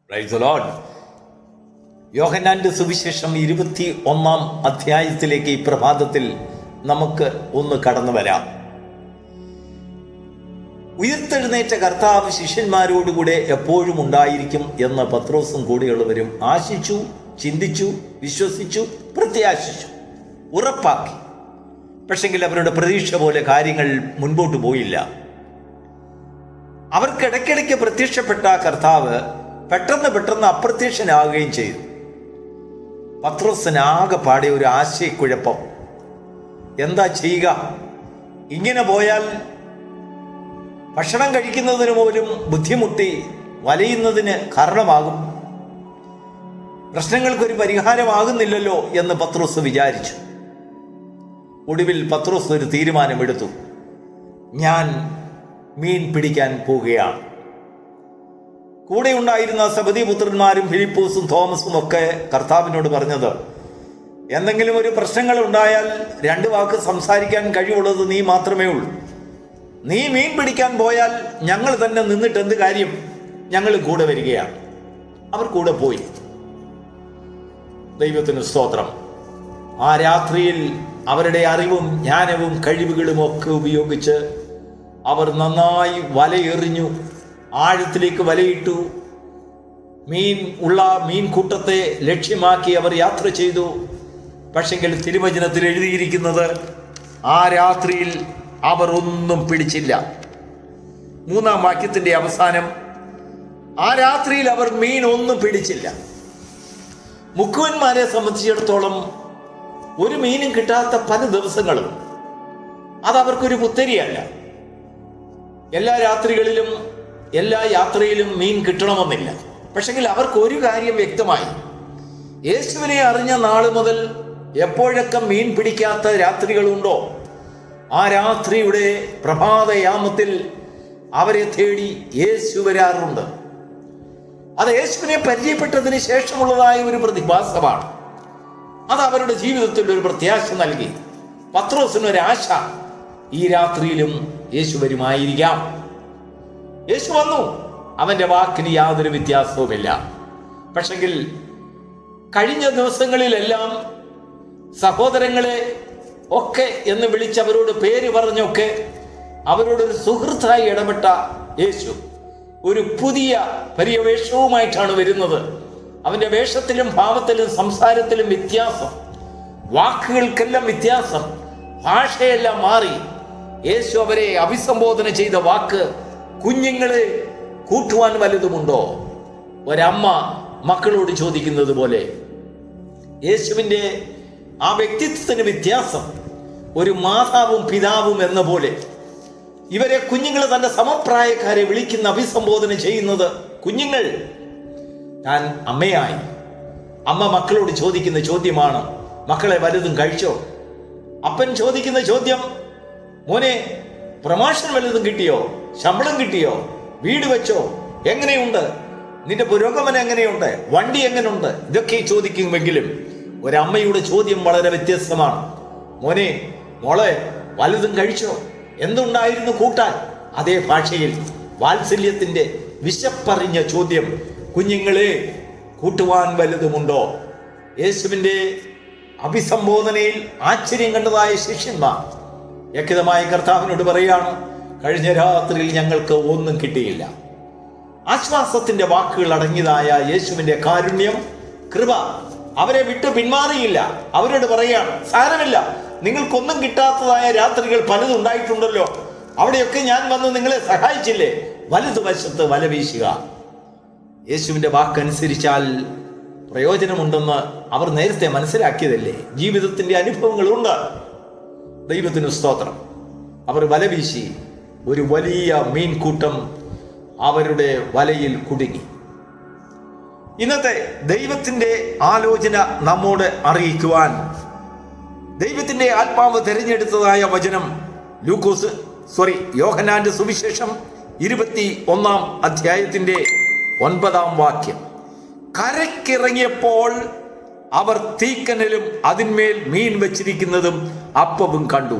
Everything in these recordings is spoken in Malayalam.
Praise the Lord. യോഹന്നാന്റെ സുവിശേഷം 21 അധ്യായത്തിലേക്ക് ഈ പ്രഭാതത്തിൽ നമുക്ക് ഒന്ന് കടന്നു വരാം. ഉയർത്തെഴുന്നേറ്റ കർത്താവ് ശിഷ്യന്മാരോടുകൂടെ എപ്പോഴും ഉണ്ടായിരിക്കും എന്ന് പത്രോസും കൂടെയുള്ളവരും ആശിച്ചു, ചിന്തിച്ചു, വിശ്വസിച്ചു, പ്രത്യാശിച്ചു, ഉറപ്പാക്കി. പക്ഷെങ്കിൽ അവരുടെ പ്രതീക്ഷ പോലെ കാര്യങ്ങൾ മുൻപോട്ട് പോയില്ല. അവർക്കിടയ്ക്കിടയ്ക്ക് പ്രത്യക്ഷപ്പെട്ട കർത്താവ് പെട്ടെന്ന് അപ്രത്യക്ഷനാകുകയും ചെയ്തു. പത്രോസിനാകെ പാടെ ഒരു ആശയക്കുഴപ്പം. എന്താ ചെയ്യുക? ഇങ്ങനെ പോയാൽ ഭക്ഷണം കഴിക്കുന്നതിന് പോലും ബുദ്ധിമുട്ടി വലയുന്നതിന് കാരണമാകും. പ്രശ്നങ്ങൾക്കൊരു പരിഹാരമാകുന്നില്ലല്ലോ എന്ന് പത്രോസ് വിചാരിച്ചു. ഒടുവിൽ പത്രോസ് ഒരു തീരുമാനമെടുത്തു. ഞാൻ മീൻ പിടിക്കാൻ പോവുകയാണ്. കൂടെ ഉണ്ടായിരുന്ന സബദി പുത്രന്മാരും ഫിലിപ്പോസും തോമസും ഒക്കെ കർത്താവിനോട് പറഞ്ഞത്, എന്തെങ്കിലും ഒരു പ്രശ്നങ്ങൾ ഉണ്ടായാൽ 2 വാക്ക് സംസാരിക്കാൻ കഴിവുള്ളത് നീ മാത്രമേ ഉള്ളൂ. നീ മീൻ പിടിക്കാൻ പോയാൽ ഞങ്ങൾ തന്നെ നിന്നിട്ട് എന്ത് കാര്യം? ഞങ്ങൾ കൂടെ വരികയാണ്. അവർ കൂടെ പോയി. ദൈവത്തിന് സ്തോത്രം. ആ രാത്രിയിൽ അവരുടെ അറിവും ജ്ഞാനവും കഴിവുകളും ഒക്കെ ഉപയോഗിച്ച് അവർ നന്നായി വലയെറിഞ്ഞു, ആഴത്തിലേക്ക് വലയിട്ടു. മീൻ കൂട്ടത്തെ ലക്ഷ്യമാക്കി അവർ യാത്ര ചെയ്തു. പക്ഷെങ്കിൽ തിരുവചനത്തിൽ എഴുതിയിരിക്കുന്നത് ആ രാത്രിയിൽ അവർ ഒന്നും പിടിച്ചില്ല. 3-ാം വാക്യത്തിന്റെ അവസാനം, ആ രാത്രിയിൽ അവർ മീൻ ഒന്നും പിടിച്ചില്ല. മുക്കുവന്മാരെ സംബന്ധിച്ചിടത്തോളം ഒരു മീനും കിട്ടാത്ത പല ദിവസങ്ങളും അതവർക്കൊരു പുത്തരിയല്ല. എല്ലാ രാത്രികളിലും എല്ലാ യാത്രയിലും മീൻ കിട്ടണമെന്നില്ല. പക്ഷെങ്കിൽ അവർക്ക് ഒരു കാര്യം വ്യക്തമായി, യേശുവിനെ അറിഞ്ഞ നാള് മുതൽ എപ്പോഴൊക്കെ മീൻ പിടിക്കാത്ത രാത്രികളുണ്ടോ ആ രാത്രിയുടെ പ്രഭാതയാമത്തിൽ അവരെ തേടി യേശു വരാറുണ്ട്. അത് യേശുവിനെ പരിചയപ്പെട്ടതിന് ശേഷമുള്ളതായ ഒരു പ്രതിഭാസമാണ്. അത് അവരുടെ ജീവിതത്തിൽ ഒരു പ്രത്യാശ നൽകി. പത്രോസിനൊരാശ, ഈ രാത്രിയിലും യേശു വരുമായിരിക്കാം. യേശു വന്നു. അവന്റെ വാക്കിന് യാതൊരു വ്യത്യാസവുമില്ല. പക്ഷെങ്കിൽ കഴിഞ്ഞ ദിവസങ്ങളിലെല്ലാം സഹോദരങ്ങളെ ഒക്കെ എന്ന് വിളിച്ച് അവരോട് പേര് പറഞ്ഞൊക്കെ അവരോടൊരു സുഹൃത്തായി ഇടപെട്ട യേശു ഒരു പുതിയ പര്യവേഷവുമായിട്ടാണ് വരുന്നത്. അവന്റെ വേഷത്തിലും ഭാവത്തിലും സംസാരത്തിലും വ്യത്യാസം, വാക്കുകൾക്കെല്ലാം വ്യത്യാസം, ഭാഷയെല്ലാം മാറി. യേശു അവരെ അഭിസംബോധന ചെയ്ത വാക്ക്, കുഞ്ഞുങ്ങളെ കൂട്ടുവാൻ വലുതുമുണ്ടോ? ഒരമ്മ മക്കളോട് ചോദിക്കുന്നത് പോലെ. യേശുവിൻ്റെ ആ വ്യക്തിത്വത്തിന് വ്യത്യാസം. ഒരു മാതാവും പിതാവും എന്ന പോലെ ഇവരെ കുഞ്ഞുങ്ങൾ തൻ്റെ സമപ്രായക്കാരെ വിളിക്കുന്ന അഭിസംബോധന ചെയ്യുന്നത് കുഞ്ഞുങ്ങൾ. താൻ അമ്മയായി. അമ്മ മക്കളോട് ചോദിക്കുന്ന ചോദ്യമാണ്, മക്കളെ വലുതും കഴിച്ചോ? അപ്പൻ ചോദിക്കുന്ന ചോദ്യം, മോനെ പ്രമോഷൻ വലുതും കിട്ടിയോ? ശമ്പളം കിട്ടിയോ? വീട് വെച്ചോ? എങ്ങനെയുണ്ട്? നിന്റെ പുരോഗമനം എങ്ങനെയുണ്ട്? വണ്ടി എങ്ങനെയുണ്ട്? ഇതൊക്കെ ചോദിക്കുമെങ്കിലും ഒരമ്മയുടെ ചോദ്യം വളരെ വ്യത്യസ്തമാണ്. മോനെ മോളെ വലുതും കഴിച്ചോ? എന്തുണ്ടായിരുന്നു കൂട്ടാൻ? അതേ ഭാഷയിൽ വാത്സല്യത്തിന്റെ വിശപ്പറിഞ്ഞ ചോദ്യം, കുഞ്ഞുങ്ങളെ കൂട്ടുവാൻ വലുതുമുണ്ടോ? യേശുവിൻ്റെ അഭിസംബോധനയിൽ ആശ്ചര്യം കണ്ടതായ ശിഷ്യന്മാർ വ്യക്തമായി കർത്താവിനോട് പറയാണ്, കഴിഞ്ഞ രാത്രിയിൽ ഞങ്ങൾക്ക് ഒന്നും കിട്ടിയില്ല. ആശ്വാസത്തിന്റെ വാക്കുകൾ അടങ്ങിയതായ യേശുവിന്റെ കാരുണ്യം, കൃപ അവരെ വിട്ടു പിന്മാറിയില്ല. അവരോട് പറയാണ്, സാരമില്ല, നിങ്ങൾക്കൊന്നും കിട്ടാത്തതായ രാത്രികൾ പലതും ഉണ്ടായിട്ടുണ്ടല്ലോ. അവിടെയൊക്കെ ഞാൻ വന്ന് നിങ്ങളെ സഹായിച്ചില്ലേ? വലതുവശത്ത് വല വീശുക. യേശുവിൻ്റെ വാക്കനുസരിച്ചാൽ പ്രയോജനമുണ്ടെന്ന് അവർ നേരത്തെ മനസ്സിലാക്കിയതല്ലേ? ജീവിതത്തിൻ്റെ അനുഭവങ്ങളുണ്ട്. ദൈവത്തിന് സ്തോത്രം. അവർ വല വീശി. ഒരു വലിയ മീൻകൂട്ടം അവരുടെ വലയിൽ കുടുങ്ങി. ഇന്നത്തെ ദൈവത്തിൻ്റെ ആലോചന നമ്മോട് അറിയിക്കുവാൻ ദൈവത്തിൻ്റെ ആത്മാവ് തിരഞ്ഞെടുത്തതായ വചനം യോഹന്നാന്റെ സുവിശേഷം 21 അധ്യായത്തിന്റെ 9-ാം വാക്യം. കരക്കിറങ്ങിയപ്പോൾ അവർ തീക്കനലും അതിന്മേൽ മീൻ വെച്ചിരിക്കുന്നതും അപ്പവും കണ്ടു.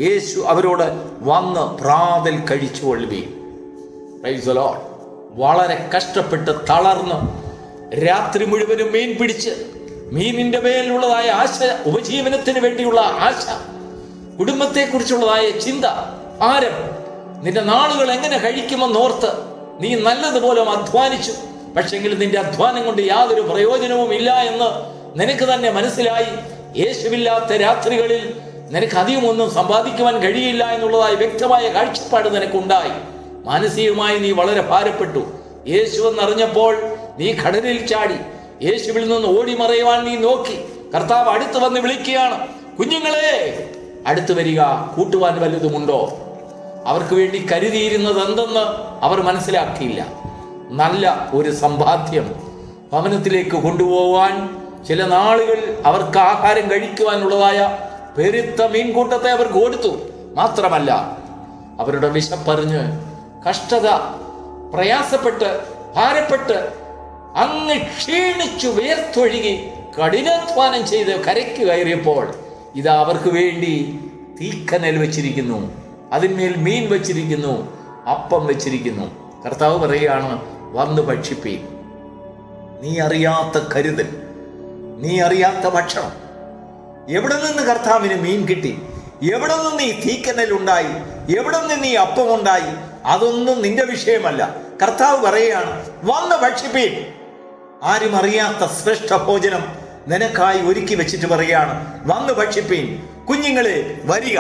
യേശു അവരോട്, വന്ന് പ്രാതൽ കഴിച്ചുകൊള്ളുവീൻ. Praise the Lord. വളരെ കഷ്ടപ്പെട്ട് തളർന്ന് രാത്രി മുഴുവനും മീൻ പിടിച്ച് മീനിന്റെ മേലുള്ളതായ ആശ, ഉപജീവനത്തിന് വേണ്ടിയുള്ള ആശ, കുടുംബത്തെക്കുറിച്ചുള്ളതായ ചിന്ത, ഭാരം, നിന്റെ നാളുകൾ എങ്ങനെ കഴിക്കുമെന്നോർത്ത് നീ നല്ലതുപോലെ അധ്വാനിച്ചു. പക്ഷെങ്കിൽ നിന്റെ അധ്വാനം കൊണ്ട് യാതൊരു പ്രയോജനവും ഇല്ല എന്ന് നിനക്ക് തന്നെ മനസ്സിലായി. യേശുവില്ലാത്ത രാത്രികളിൽ നിനക്ക് അധികമൊന്നും സമ്പാദിക്കുവാൻ കഴിയില്ല എന്നുള്ളതായി വ്യക്തമായ കാഴ്ചപ്പാട് നിനക്കുണ്ടായി. മാനസികമായി നീ വളരെ ഭാരപ്പെട്ടു. യേശു എന്നറിഞ്ഞപ്പോൾ നീ കടലിൽ ചാടി. യേശുവിൽ നിന്ന് ഓടി മറയുവാൻ നീ നോക്കി. കർത്താവ് അടുത്ത് വന്ന് വിളിക്കുകയാണ്, കുഞ്ഞുങ്ങളെ അടുത്ത് വരിക, കൂട്ടുവാൻ വല്ലതുമുണ്ടോ? അവർക്ക് വേണ്ടി കരുതിയിരുന്നത് എന്തെന്ന് അവർ മനസ്സിലാക്കിയില്ല. നല്ല ഒരു സമ്പാദ്യം ഭവനത്തിലേക്ക് കൊണ്ടുപോകാൻ, ചില നാളുകൾ അവർക്ക് ആഹാരം കഴിക്കുവാനുള്ളതായ പെരുത്ത മീൻകൂട്ടത്തെ അവർക്ക് കൊടുത്തു. മാത്രമല്ല, അവരുടെ വിശപ്പറിഞ്ഞ് കഷ്ടത, പ്രയാസപ്പെട്ട്, ഭാരപ്പെട്ട്, അങ്ങ് ക്ഷീണിച്ചു വേർത്തൊഴുകി കഠിനാധ്വാനം ചെയ്ത് കരയ്ക്ക് കയറിയപ്പോൾ ഇതാ അവർക്ക് വേണ്ടി തീക്കനൽ വെച്ചിരിക്കുന്നു, അതിന്മേൽ മീൻ വെച്ചിരിക്കുന്നു, അപ്പം വെച്ചിരിക്കുന്നു. കർത്താവ് പറയുകയാണ്, വന്ന് ഭക്ഷിപ്പീൻ. നീ അറിയാത്ത കരുതൽ, നീ അറിയാത്ത ഭക്ഷണം. എവിടെ നിന്ന് കർത്താവിന് മീൻ കിട്ടി? എവിടെ നിന്ന് ഈ തീക്കനൽ ഉണ്ടായി? എവിടെ നിന്ന് ഈ അപ്പം ഉണ്ടായി? അതൊന്നും നിന്റെ വിഷയമല്ല. കർത്താവ് പറയുകയാണ്, വന്ന് ഭക്ഷിപ്പീൻ. ആരും അറിയാത്ത ശ്രേഷ്ഠ ഭോജനം നിനക്കായി ഒരുക്കി വെച്ചിട്ട് പറയുകയാണ്, വന്ന് ഭക്ഷിപ്പീൻ. കുഞ്ഞുങ്ങളെ വരിക.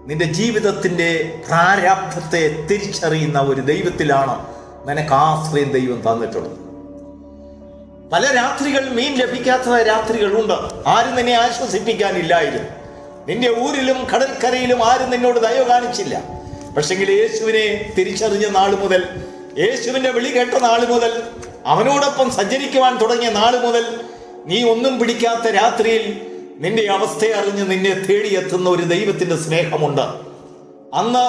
നിന്റെ ജീവിതത്തിന്റെ പ്രാരാബ്ധത്തെ തിരിച്ചറിയുന്ന ഒരു ദൈവത്തിലാണ് നിനക്ക് ആശ്രയം ദൈവം തന്നിട്ടുള്ളത്. പല രാത്രികൾ മീൻ ലഭിക്കാത്ത രാത്രികളുണ്ട്. ആരും നിന്നെ ആശ്വസിപ്പിക്കാനില്ലായിരുന്നു. നിന്റെ ഊരിലും കടൽക്കരയിലും ആരും നിന്നോട് ദയ കാണിച്ചില്ല. പക്ഷെങ്കിൽ യേശുവിനെ തിരിച്ചറിഞ്ഞ നാൾ മുതൽ, യേശുവിന്റെ വിളി കേട്ട നാൾ മുതൽ, അവനോടൊപ്പം സഞ്ചരിക്കുവാൻ തുടങ്ങിയ നാൾ മുതൽ, നീ ഒന്നും പിടിക്കാത്ത രാത്രിയിൽ നിന്റെ അവസ്ഥയെ അറിഞ്ഞ് നിന്നെ തേടിയെത്തുന്ന ഒരു ദൈവത്തിന്റെ സ്നേഹമുണ്ട്. അന്ന്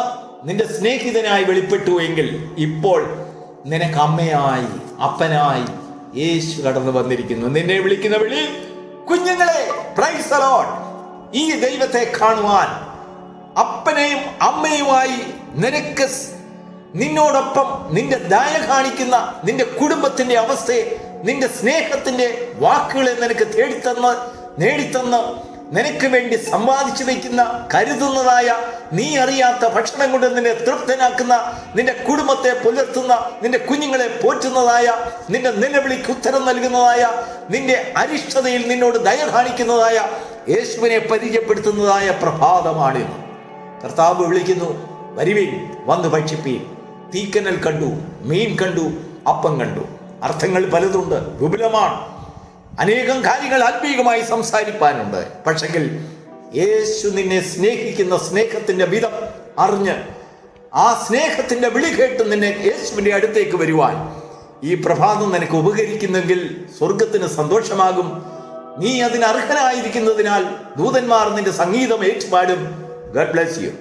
നിന്റെ സ്നേഹിതനായി വെളിപ്പെട്ടു എങ്കിൽ ഇപ്പോൾ നിനക്ക് അമ്മയായി, അപ്പനായി യേശു കടന്നു വന്നിരിക്കുന്നു. നിന്നെ വിളിക്കുന്ന വിളി, കുഞ്ഞുങ്ങളെ, പ്രൈസ് ദി ലോർഡ്. ഈ ദൈവത്തെ കാണുവാൻ അപ്പനെയും അമ്മയുമായി നിനക്ക് നിന്നോടൊപ്പം നിന്റെ ദയ കാണിക്കുന്ന നിന്റെ കുടുംബത്തിന്റെ അവസ്ഥയെ, നിന്റെ സ്നേഹത്തിന്റെ വാക്കുകളെ നിനക്ക് നേടിത്തന്ന് നിനക്ക് വേണ്ടി സമ്പാദിച്ചു വയ്ക്കുന്ന, കരുതുന്നതായ, നീ അറിയാത്ത ഭക്ഷണം കൊണ്ട് നിന്നെ തൃപ്തനാക്കുന്ന, നിന്റെ കുടുംബത്തെ പുലർത്തുന്ന, നിന്റെ കുഞ്ഞുങ്ങളെ പോറ്റുന്നതായ, നിന്റെ നിലവിളിക്ക് ഉത്തരം നൽകുന്നതായ, നിന്റെ അരിഷ്ടതയിൽ നിന്നോട് ദയ കാണിക്കുന്നതായ യേശുവിനെ പരിചയപ്പെടുത്തുന്നതായ പ്രഭാതമാണിന്ന്. കർത്താവ് വിളിക്കുന്നു, വരുവീൻ, വന്ന് ഭക്ഷിപ്പീൻ. തീക്കനൽ കണ്ടു, മീൻ കണ്ടു, അപ്പം കണ്ടു. അർത്ഥങ്ങൾ പലതുണ്ട്, വിപുലമാണ്. അനേകം കാര്യങ്ങൾ ആത്മീയമായി സംസാരിക്കാനുണ്ട്. പക്ഷെങ്കിൽ യേശു നിന്നെ സ്നേഹിക്കുന്ന സ്നേഹത്തിന്റെ വിധം അറിഞ്ഞ്, ആ സ്നേഹത്തിന്റെ വിളി കേട്ട് നിന്നെ യേശുവിന്റെ അടുത്തേക്ക് വരുവാൻ ഈ പ്രഭാതം നിനക്ക് ഉപകരിക്കുന്നെങ്കിൽ സ്വർഗത്തിന് സന്തോഷമാകും. നീ അതിന് അർഹനായിരിക്കുന്നതിനാൽ ദൂതന്മാർ നിന്റെ സംഗീതം ഏറ്റുപാടും. God bless you.